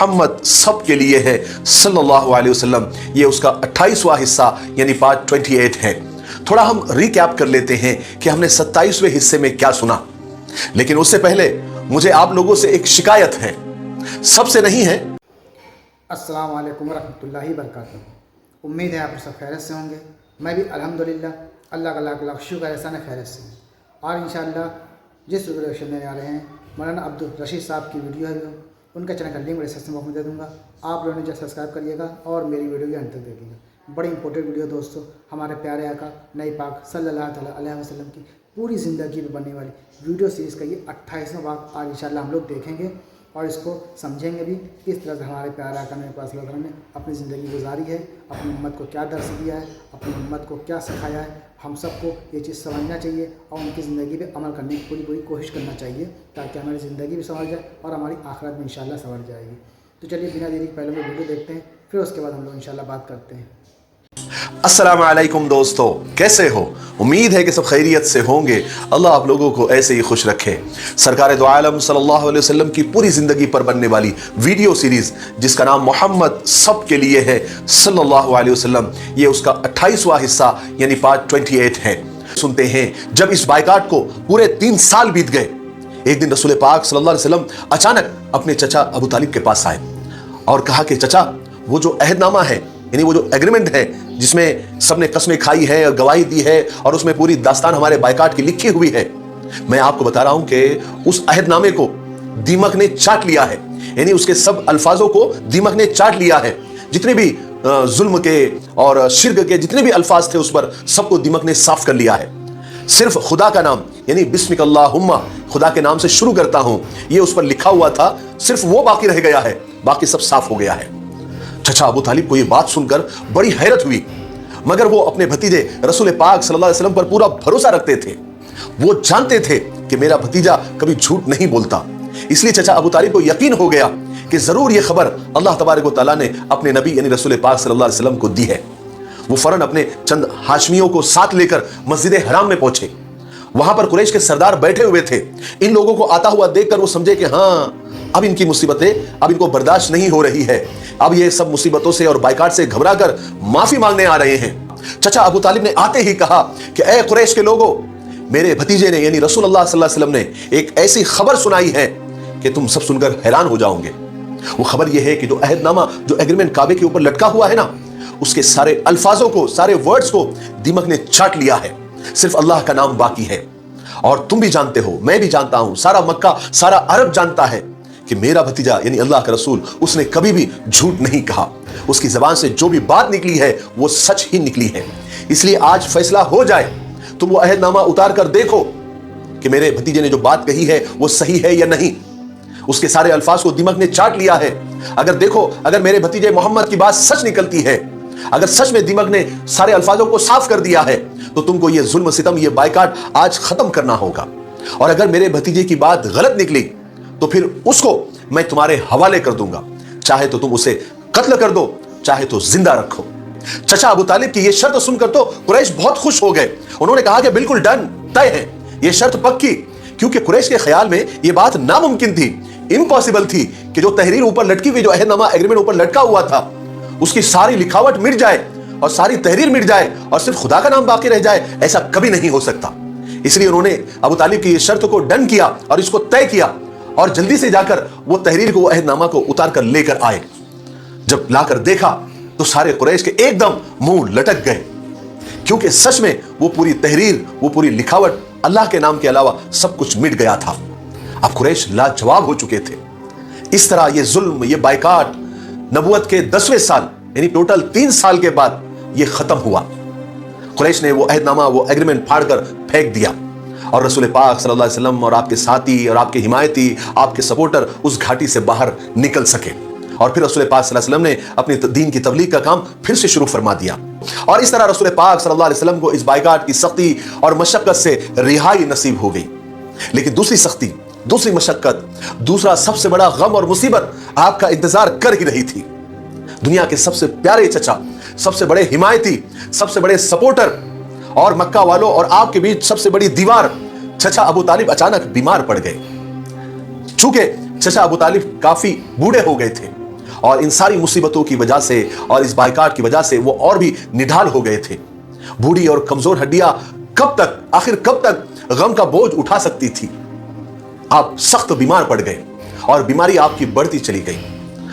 मोहम्मद सब के लिए है सल्लल्लाहु अलैहि वसल्लम। ये उसका 28वां हिस्सा यानी पार्ट 28 है। थोड़ा हम रिकैप कर लेते हैं कि हमने 27वें हिस्से में क्या सुना, लेकिन उससे पहले मुझे आप लोगों से एक शिकायत है, सबसे नहीं है। अस्सलाम वालेकुम रहमतुल्लाहि बरकातहू। उम्मीद है आप सब खैरियत से होंगे। मैं भी अल्हम्दुलिल्लाह अल्लाह का लाख शुक्र एहसान खैरियत से हूँ। और इंशाअल्लाह जिस वीडियो में आ रहे हैं मौलाना अब्दुल रशीद साहब की वीडियो है, उनका चैनल का लिंक डिस्क्रिप्शन बॉक्स में दे दूँगा। आप लोगों ने जो सब्सक्राइब करिएगा और मेरी वीडियो के अंत तक देखिएगा। बड़ी इंपॉर्टेंट वीडियो दोस्तों, हमारे प्यारे आका नई पाक सल्लल्लाहु अलैहि वसल्लम की पूरी ज़िंदगी में बनने वाली वीडियो सीरीज़ का ये 28वां भाग आज इंशाअल्लाह हम लोग देखेंगे और इसको समझेंगे भी किस तरह से हमारे प्यारे आका नबी पाक सल्लल्लाहु अलैहि वसल्लम ने अपनी ज़िंदगी गुजारी है, अपनी उम्मत को क्या दर्स दिया है, अपनी उम्मत को क्या सिखाया है। हम सबको ये चीज़ समझना चाहिए और उनकी ज़िंदगी पे अमल करने की पूरी कोशिश करना चाहिए, ताकि हमारी ज़िंदगी भी संवर जाए और हमारी आखिरत भी इंशाअल्लाह संवर जाएगी। तो चलिए बिना देरी के पहले हम वीडियो देखते हैं, फिर उसके बाद हम लोग इंशाअल्लाह बात करते हैं। अस्सलामु अलैकुम दोस्तों, कैसे हो? उम्मीद है कि सब खैरियत से होंगे। अल्लाह आप लोगों को ऐसे ही खुश रखे। सरकार दो आलम सल्लल्लाहु अलैहि वसल्लम की पूरी जिंदगी पर बनने वाली वीडियो सीरीज जिसका नाम मोहम्मद सब के लिए है सल्लल्लाहु अलैहि वसल्लम, ये उसका 28वां हिस्सा यानी पार्ट 28 है। सुनते हैं, जब इस बायकाट को पूरे 3 साल बीत गए, एक दिन रसूल पाक सल्लल्लाहु अलैहि वसल्लम अचानक अपने चचा अबू तालिब के पास आए और कहा कि चचा, वो जो अहदनामा है यानी वो जो एग्रीमेंट है जिसमें सबने कस्में खाई है और गवाही दी है और उसमें पूरी दास्तान हमारे बायकाट की लिखी हुई है, मैं आपको बता रहा हूं कि उस अहदनामे को दीमक ने चाट लिया है। यानी उसके सब अल्फाजों को दीमक ने चाट लिया है। जितने भी जुल्म के और शिर्क के जितने भी अल्फाज थे उस पर सबको दीमक ने साफ कर लिया है। सिर्फ खुदा का नाम यानी बिस्मिकल्लाहुम्मा, खुदा के नाम से शुरू करता हूं, ये उस पर लिखा हुआ था, सिर्फ वो बाकी रह गया है, बाकी सब साफ हो गया है। चचा अबू तालिब को ये बात सुनकर बड़ी हैरत हुई, मगर वो अपने भतीजे रसूल पाक सल्लल्लाहु अलैहि वसल्लम पर पूरा भरोसा रखते थे। वो जानते थे कि मेरा भतीजा कभी झूठ नहीं बोलता, इसलिए चचा अबू तालिब को यकीन हो गया कि जरूर ये खबर अल्लाह तबारक व तआला ने अपने नबी यानी रसूल पाक सल्लल्लाहु अलैहि वसल्लम को दी है। वो फौरन अपने चंद हाशमियों को साथ लेकर मस्जिद हराम में पहुंचे। वहां पर कुरैश के सरदार बैठे हुए थे। इन लोगों को आता हुआ देखकर वो समझे कि हाँ, अब इनकी मुसीबतें अब इनको बर्दाश्त नहीं हो रही है। अब ये सब मुसीबतों से और बायकाट से घबराकर माफी मांगने आ रहे हैं। चचा अबू तालिब ने आते ही कहा कि ए कुरैश के लोगों, मेरे भतीजे ने यानी रसूलुल्लाह सल्लल्लाहु अलैहि वसल्लम ने एक ऐसी खबर सुनाई है कि तुम सब सुनकर हैरान हो जाओगे। वो खबर यह है कि जो अहदनामा, जो एग्रीमेंट काबे के ऊपर लटका हुआ है ना, उसके सारे अल्फाजों को, सारे वर्ड्स को दीमक ने चाट लिया है। सिर्फ अल्लाह का नाम बाकी है। और तुम भी जानते हो, मैं भी जानता हूं, सारा मक्का, सारा अरब जानता है कि मेरा भतीजा यानी अल्लाह का रसूल, उसने कभी भी झूठ नहीं कहा। उसकी जबान से जो भी बात निकली है वो सच ही निकली है। इसलिए आज फैसला हो जाए, तुम वो अहदनामा उतार कर देखो कि मेरे भतीजे ने जो बात कही है वो सही है या नहीं। उसके सारे अल्फाज को दीमक ने चाट लिया है। अगर देखो, अगर मेरे भतीजे मोहम्मद की बात सच निकलती है, अगर सच में दीमक ने सारे अल्फाजों को साफ कर दिया है, तो तुमको ये जुल्म सितम, ये बायकाट आज खत्म करना होगा। और अगर मेरे भतीजे की बात गलत निकली तो फिर उसको मैं तुम्हारे हवाले कर दूंगा। चाहे तो तुम उसे कत्ल कर दो, चाहे तो जिंदा रखो। चचा अबू तालिब की यह शर्त सुनकर तो कुरैश बहुत खुश हो गए। उन्होंने कहा कि बिल्कुल डन, तय है, यह शर्त पक्की। क्योंकि कुरैश के ख्याल में यह बात नामुमकिन थी, इम्पॉसिबल थी कि जो तहरीर ऊपर लटकी हुई, जो अहदनामा एग्रीमेंट ऊपर लटका हुआ था, उसकी सारी लिखावट मिट जाए और सारी तहरीर मिट जाए और सिर्फ खुदा का नाम बाकी रह जाए। ऐसा कभी नहीं हो सकता। इसलिए उन्होंने अबू तालिब की इस शर्त को डन किया और इसको तय किया और जल्दी से जाकर वो तहरीर को, अहदनामा को उतार कर लेकर आए। जब लाकर देखा तो सारे कुरैश के एकदम मुंह लटक गए, क्योंकि सच में वो पूरी तहरीर, वो पूरी लिखावट, अल्लाह के नाम के अलावा सब कुछ मिट गया था। अब कुरैश लाजवाब हो चुके थे। इस तरह ये जुल्म, ये बायकाट नबुवत के 10वें साल यानी टोटल 3 साल के बाद ये खत्म हुआ। कुरैश ने वो अहदनामा, वो एग्रीमेंट फाड़कर फेंक दिया और रसूल पाक सल्लल्लाहु अलैहि वसल्लम और आपके साथी और आपके हिमायती, आपके सपोर्टर उस घाटी से बाहर निकल सके। और फिर रसूल पाक सल्लल्लाहु अलैहि वसल्लम ने अपनी दीन की तबलीग का काम फिर से शुरू फरमा दिया। और इस तरह रसूल पाक सल्लल्लाहु अलैहि वसल्लम को इस बायकाट की सख्ती और मशक्कत से रिहाई नसीब हो गई। लेकिन दूसरी सख्ती, दूसरी मशक्कत, दूसरा सबसे बड़ा गम और मुसीबत आपका इंतजार कर ही रही थी। दुनिया के सबसे प्यारे चचा, सबसे बड़े हिमायती, सबसे बड़े सपोर्टर और मक्का वालों और आपके बीच सबसे बड़ी दीवार चचा अबू तालिब अचानक बीमार पड़ गए। चूंकि चचा अबू तालिब काफी बूढ़े हो गए थे, اور ان ساری مصیبتوں کی وجہ سے اور اس بائیکاٹ کی وجہ سے وہ اور بھی نڈھال ہو گئے تھے. بوڑھی اور کمزور ہڈیاں آخر کب تک غم کا بوجھ اٹھا سکتی تھی؟ آپ سخت بیمار پڑ گئے اور بیماری آپ کی بڑھتی چلی گئی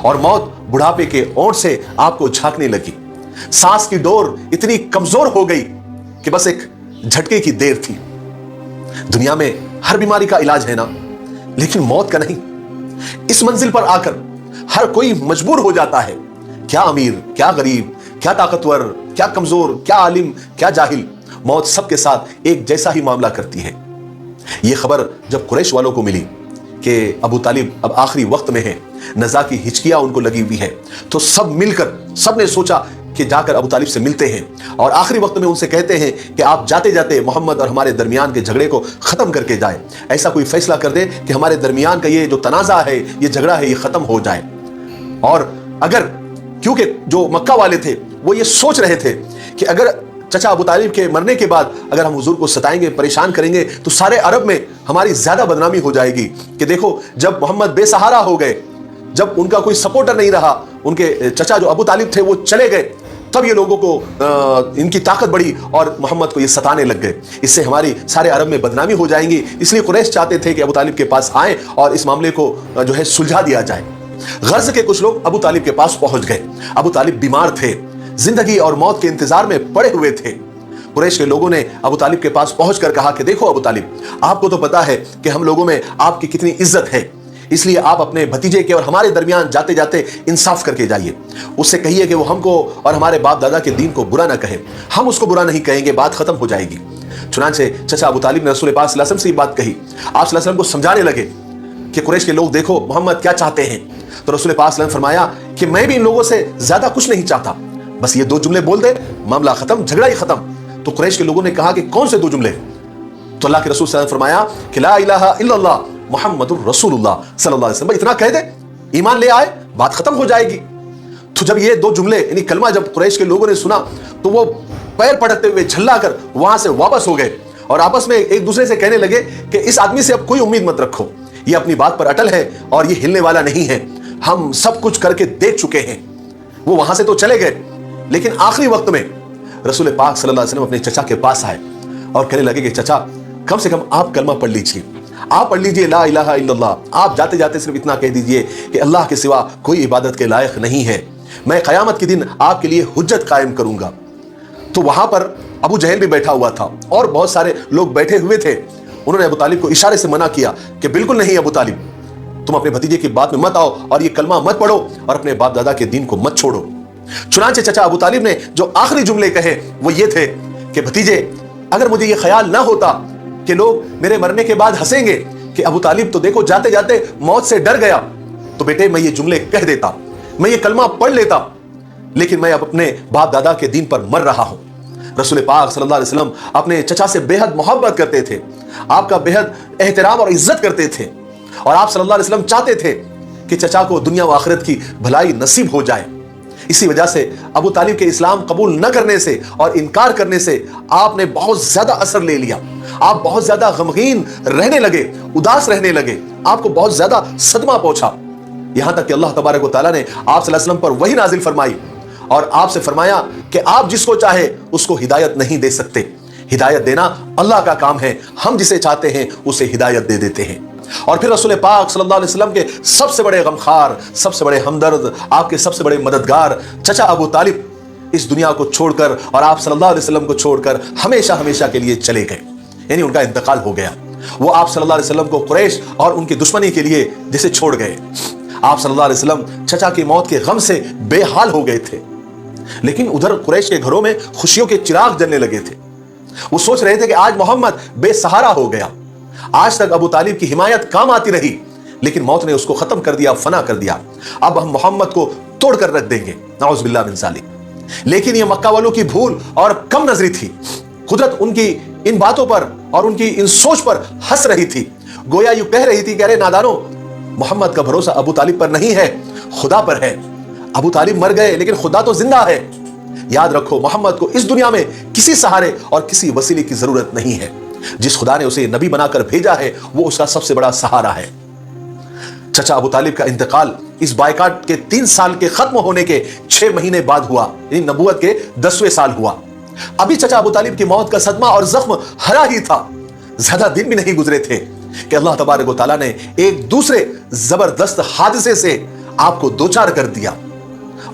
اور موت بڑھاپے کے اونٹ سے آپ کو جھانکنے لگی. سانس کی ڈور اتنی کمزور ہو گئی کہ بس ایک جھٹکے کی دیر تھی. دنیا میں ہر بیماری کا علاج ہے نا، لیکن موت کا نہیں. اس منزل پر آ کر ہر کوئی مجبور ہو جاتا ہے، کیا امیر، کیا غریب، کیا طاقتور، کیا کمزور، کیا عالم، کیا جاہل، موت سب کے ساتھ ایک جیسا ہی معاملہ کرتی ہے. یہ خبر جب قریش والوں کو ملی کہ ابو طالب اب آخری وقت میں ہے، نزا کی ہچکیاں ان کو لگی ہوئی ہے، تو سب مل کر سب نے سوچا کہ جا کر ابو طالب سے ملتے ہیں اور آخری وقت میں ان سے کہتے ہیں کہ آپ جاتے جاتے محمد اور ہمارے درمیان کے جھگڑے کو ختم کر کے جائیں. ایسا کوئی فیصلہ کر دے کہ ہمارے درمیان کا یہ جو تنازع ہے، یہ جھگڑا ہے، یہ ختم ہو جائے. اور اگر کیونکہ جو مکہ والے تھے وہ یہ سوچ رہے تھے کہ اگر چچا ابو طالب کے مرنے کے بعد اگر ہم حضور کو ستائیں گے، پریشان کریں گے، تو سارے عرب میں ہماری زیادہ بدنامی ہو جائے گی کہ دیکھو جب محمد بے سہارا ہو گئے، جب ان کا کوئی سپورٹر نہیں رہا، ان کے چچا جو ابو طالب تھے وہ چلے گئے، تب یہ لوگوں کو ان کی طاقت بڑھی اور محمد کو یہ ستانے لگ گئے. اس سے ہماری سارے عرب میں بدنامی ہو جائیں گی. اس لیے قریش چاہتے تھے کہ ابو طالب کے پاس آئیں اور اس معاملے کو جو ہے سلجھا دیا جائے. غرض کے کچھ لوگ ابو طالب کے پاس پہنچ گئے. ابو طالب بیمار تھے، زندگی اور موت کے انتظار میں پڑے ہوئے تھے. قریش کے لوگوں نے ابو طالب کے پاس پہنچ کر کہا کہ دیکھو ابو طالب، آپ کو تو پتا ہے کہ ہم لوگوں میں آپ کی کتنی عزت ہے، اس لیے آپ اپنے بھتیجے کے اور ہمارے درمیان جاتے جاتے انصاف کر کے جائیے. اس سے کہیے کہ وہ ہم کو اور ہمارے باپ دادا کے دین کو برا نہ کہے. ہم اس کو برا نہیں کہیں گے، بات ختم ہو جائے گی. چنانچہ چچا ابو طالب نے رسول پاک صلی اللہ علیہ وسلم سے یہ بات کہی. آپ صلی اللہ علیہ وسلم کو سمجھانے لگے کہ قریش کے لوگ دیکھو محمد کیا چاہتے ہیں. تو رسول پاک صلی اللہ علیہ وسلم فرمایا کہ میں بھی ان لوگوں سے زیادہ کچھ نہیں چاہتا، بس یہ 2 جملے بول دے، معاملہ ختم، جھگڑا ہی ختم. تو قریش کے لوگوں نے کہا کہ کون سے 2 جملے؟ تو اللہ کے رسول صلی اللہ علیہ وسلم فرمایا کہ لا الہ الا اللہ محمد الرسول اللہ صلی اللہ علیہ وسلم. اتنا کہہ دے، ایمان لے آئے، بات ختم ہو جائے گی. تو جب یہ 2 جملے یعنی کلمہ جب قریش کے لوگوں نے سنا تو وہ پیر پٹکتے ہوئے جھلا کر وہاں سے واپس ہو گئے اور آپس میں ایک دوسرے سے کہنے لگے کہ اس آدمی سے اب کوئی امید مت رکھو، یہ اپنی بات پر اٹل ہے اور یہ ہلنے والا نہیں ہے. ہم سب کچھ کر کے دیکھ چکے ہیں. وہ وہاں سے تو چلے گئے، لیکن آخری وقت میں رسول پاک صلی اللہ علیہ وسلم اپنے چچا کے پاس آئے اور کہنے لگے کہ چچا کم سے کم آپ کلمہ پڑھ لیجئے، آپ پڑھ لیجئے لا الہ الا اللہ. آپ جاتے جاتے صرف اتنا کہہ دیجئے کہ اللہ کے سوا کوئی عبادت کے لائق نہیں ہے، میں قیامت کے دن آپ کے لیے حجت قائم کروں گا. تو وہاں پر ابو جہل بھی بیٹھا ہوا تھا اور بہت سارے لوگ بیٹھے ہوئے تھے. انہوں نے ابو طالب کو اشارے سے منع کیا کہ بالکل نہیں ابو طالب، تم اپنے بھتیجے کی بات میں مت آؤ اور یہ کلمہ مت پڑھو اور اپنے باپ دادا کے دین کو مت چھوڑو. چنانچہ چچا ابو طالب نے جو آخری جملے کہے وہ یہ تھے کہ بھتیجے، اگر مجھے یہ خیال نہ ہوتا کہ لوگ میرے مرنے کے بعد ہنسیں گے کہ ابو طالب تو دیکھو جاتے جاتے موت سے ڈر گیا، تو بیٹے میں یہ جملے کہہ دیتا، میں یہ کلمہ پڑھ لیتا، لیکن میں اب اپنے باپ دادا کے دین پر مر رہا ہوں. رسول پاک صلی اللہ علیہ وسلم اپنے چچا سے بے حد محبت کرتے تھے، آپ کا بے حد احترام اور عزت کرتے تھے، اور آپ صلی اللہ علیہ وسلم چاہتے تھے کہ چچا کو دنیا و آخرت کی بھلائی نصیب ہو جائے. اسی وجہ سے ابو طالب کے اسلام قبول نہ کرنے سے اور انکار کرنے سے آپ نے بہت زیادہ اثر لے لیا. آپ بہت زیادہ غمگین رہنے لگے، اداس رہنے لگے، آپ کو بہت زیادہ صدمہ پہنچا. یہاں تک کہ اللہ تبارک و تعالیٰ نے آپ صلی اللہ علیہ وسلم پر وحی نازل فرمائی اور آپ سے فرمایا کہ آپ جس کو چاہے اس کو ہدایت نہیں دے سکتے، ہدایت دینا اللہ کا کام ہے، ہم جسے چاہتے ہیں اسے ہدایت دے دیتے ہیں. اور پھر رسول پاک صلی اللہ علیہ وسلم کے سب سے بڑے غمخوار، سب سے بڑے ہمدرد، آپ کے سب سے بڑے مددگار چچا ابو طالب اس دنیا کو چھوڑ کر اور آپ صلی اللہ علیہ وسلم کو چھوڑ کر ہمیشہ ہمیشہ کے لیے چلے گئے، یعنی ان کا انتقال ہو گیا. وہ آپ صلی اللہ علیہ وسلم کو قریش اور ان کی دشمنی کے لیے جسے چھوڑ گئے. آپ صلی اللہ علیہ وسلم چچا کی موت کے غم سے بے حال ہو گئے تھے، لیکن ادھر قریش کے گھروں میں خوشیوں کے چراغ جلنے لگے تھے. وہ سوچ رہے تھے کہ آج محمد بے سہارا ہو گیا. آج تک ابو طالب کی حمایت کام آتی رہی، لیکن موت نے اس کو ختم کر دیا، فنا کر دیا. اب ہم محمد کو توڑ کر رکھ دیں گے، نعوذ باللہ من ذالک. لیکن یہ مکہ والوں کی بھول اور کم نظری تھی. قدرت ان کی ان باتوں پر اور ان کی ان سوچ پر ہنس رہی تھی. گویا یوں کہہ رہی تھی کہ ارے نادانو، محمد کا بھروسہ ابو طالب پر نہیں ہے، خدا پر ہے. ابو طالب مر گئے لیکن خدا تو زندہ ہے. یاد رکھو محمد کو اس دنیا میں کسی سہارے اور کسی وسیلے کی ضرورت نہیں ہے. جس خدا نے اسے نبی بنا کر بھیجا ہے وہ اس کا سب سے بڑا سہارا ہے. चचा अबू तालिब का इंतकाल इस बायकाट के 3 साल के खत्म होने के 6 महीने बाद हुआ, यानी नबूवत के 10वें साल हुआ। अभी चचा अबू तालिब की मौत का सदमा और जख्म हरा ही था। ज्यादा दिन भी नहीं गुजरे थे कि अल्लाह तबारक व तआला ने एक दूसरे जबरदस्त हादसे से आपको दोचार कर दिया।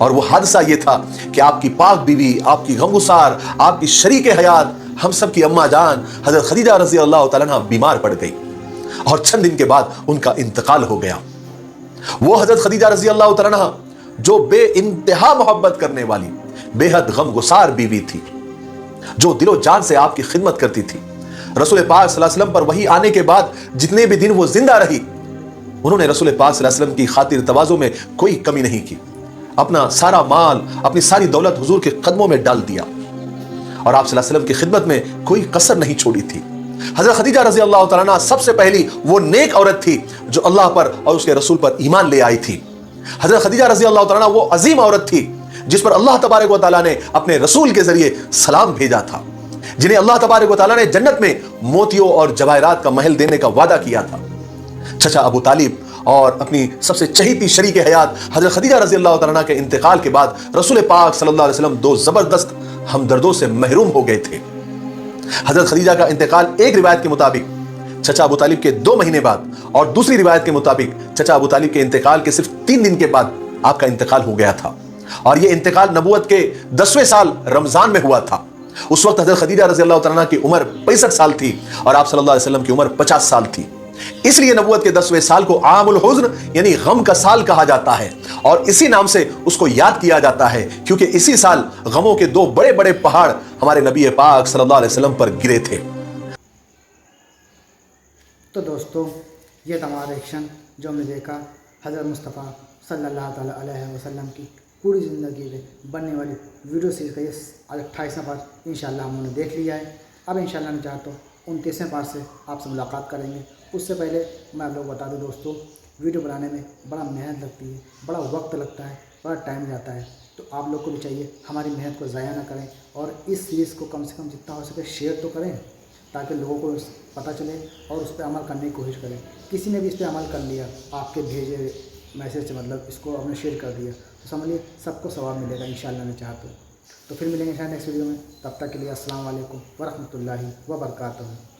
और वो हादसा ये था कि आपकी पाक बीवी, आपकी गमगुसार, आपकी शरीक हयात, हम सब की अम्मा जान हजरत खदीजा रजी अल्लाह तआला अन्हा बीमार पड़ गई और चंद दिन के बाद उनका इंतकाल हो गया। वो हजरत खदीजा रजी अल्लाह तआला अन्हा जो बे इंतहा मोहब्बत करने वाली, बेहद गमगुसार बीवी थी, जो दिलो जान से आपकी खिदमत करती थी। रसूल पाक सल्लल्लाहु अलैहि वसल्लम पर वही आने के बाद जितने भी दिन वो जिंदा रही, उन्होंने रसूल पाक सल्लल्लाहु अलैहि वसल्लम की खातिर तवाज़ो में कोई कमी नहीं की। अपना सारा माल, अपनी सारी दौलत हुजूर के कदमों में डाल दिया और आप सल्लल्लाहु अलैहि वसल्लम की खिदमत में कोई कसर नहीं छोड़ी थी। हजरत खदीजा रजी अल्लाह तआला अन्हा सबसे पहली वो नेक औरत थी जो अल्लाह पर और उसके रसूल पर ईमान ले आई थी। हजरत खदीजा रजी अल्लाह तआला अन्हा वो अजीम औरत थी जिस पर अल्लाह तबारक व तआला ने अपने रसूल के जरिए सलाम भेजा था, जिन्हें अल्लाह तबारक व तआला ने जन्नत में मोतियों और जवाहरात का महल देने का वादा किया था। चचा अबू तालिब और अपनी सबसे चहीती शरीक हयात हजरत खदीजा रजी अल्लाह तआला अन्हा के इंतकाल के बाद रसूल पाक सल्लल्लाहु अलैहि वसल्लम दो जबरदस्त हमदर्दों से महरूम हो गए थे। हजरत खदीजा का इंतकाल एक रिवायत के मुताबिक चचा अबू तालिब के 2 महीने बाद और दूसरी रिवायत के मुताबिक चचा अबू तालिब के इंतकाल के सिर्फ 3 दिन के बाद आपका इंतकाल हो गया था और यह इंतकाल नबूवत के 10वें साल रमजान में हुआ था। उस वक्त हजरत खदीजा रजी अल्लाह तआला अन्हा की उम्र 65 साल थी और आप सल्लल्लाहु अलैहि वसल्लम की उम्र 50 साल थी। इसलिए नबूवत के 10वें साल को आमुल हुज़्न यानी गम का साल कहा जाता है और इसी नाम से उसको याद किया जाता है क्योंकि इसी साल गमों के 2 बड़े बड़े पहाड़ हमारे नबी पाक सल्लल्लाहु अलैहि वसल्लम पर गिरे थे। तो दोस्तों, ये था हमारा रिएक्शन जो हमने देखा हज़रत मुस्तफ़ा सल्लल्लाहु ताला अलैहि वसल्लम की पूरी ज़िंदगी में बनने वाली वीडियो सीरीज़ का ये आज 28वां पार्ट इंशाअल्लाह हमने देख लिया है। अब इंशाअल्लाह मैं चाहता हूँ 29वें पार्ट से आपसे मुलाकात करेंगे। उससे पहले मैं आप लोग बता दूँ दोस्तों, वीडियो बनाने में बड़ा मेहनत लगती है, बड़ा वक्त लगता है, बड़ा टाइम जाता है, तो आप लोग को भी चाहिए हमारी मेहनत को ज़ाया ना करें और इस सीरीज़ को कम से कम जितना हो सके शेयर तो करें ताकि लोगों को पता चले और उस पर अमल करने की कोशिश करें। किसी ने भी इस पर अमल कर लिया, आपके भेजे मैसेज से मतलब इसको आपने शेयर कर दिया, तो समझिए सबको सवाब मिलेगा इंशाअल्लाह मैं चाहता हूँ। तो फिर मिलेंगे शायद नेक्स्ट वीडियो में, तब तक के लिए अस्सलाम वालेकुम व रहमतुल्लाहि व बरकातहू।